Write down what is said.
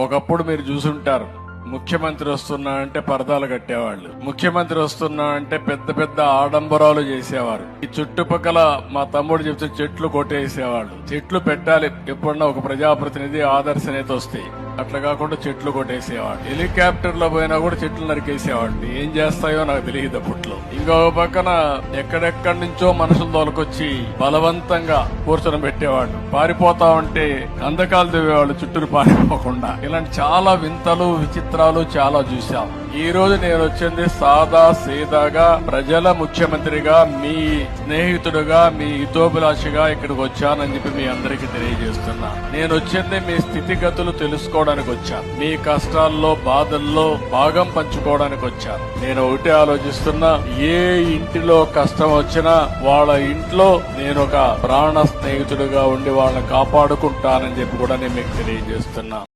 ఒకప్పుడు మీరు చూసుంటారు, ముఖ్యమంత్రి వస్తున్నా అంటే పరదాలు కట్టేవాళ్ళు, ముఖ్యమంత్రి వస్తున్నా అంటే పెద్ద పెద్ద ఆడంబరాలు చేసేవారు. ఈ చుట్టుపక్కల మా తమ్ముడు చెప్తే చెట్లు కొట్టేసేవాళ్ళు. చెట్లు పెట్టాలి, ఎప్పుడన్నా ఒక ప్రజాప్రతినిధి ఆదర్శ నేత వస్తే. అట్లా కాకుండా చెట్లు కొట్టేసేవాడు. హెలికాప్టర్ లో పోయినా కూడా చెట్లు నరికేసేవాడు. ఏం చేస్తాయో నాకు తెలియదు అప్పట్లో. ఇంకొక పక్కన ఎక్కడెక్కడి నుంచో మనుషులు తోలుకొచ్చి బలవంతంగా కూర్చొని పెట్టేవాడు. పారిపోతా ఉంటే కందకాలు దివేవాళ్ళు చుట్టూరు పారిపోకుండా. ఇలాంటి చాలా వింతలు విచిత్రాలు చాలా చూశాం. ఈ రోజు నేను వచ్చింది సాదా సీదాగా ప్రజల ముఖ్యమంత్రిగా, మీ స్నేహితుడుగా, మీ హితోభిలాషిగా ఇక్కడికి వచ్చానని చెప్పి మీ అందరికీ తెలియజేస్తున్నా. నేను వచ్చింది మీ స్థితిగతులు తెలుసుకోవడానికి వచ్చాను. మీ కష్టాల్లో బాధల్లో భాగం పంచుకోవడానికి వచ్చాను. నేను ఒకటే ఆలోచిస్తున్నా, ఏ ఇంటిలో కష్టం వచ్చినా వాళ్ళ ఇంట్లో నేను ఒక ప్రాణ స్నేహితుడిగా ఉండి వాళ్ళని కాపాడుకుంటానని చెప్పి కూడా నేను మీకు తెలియజేస్తున్నా.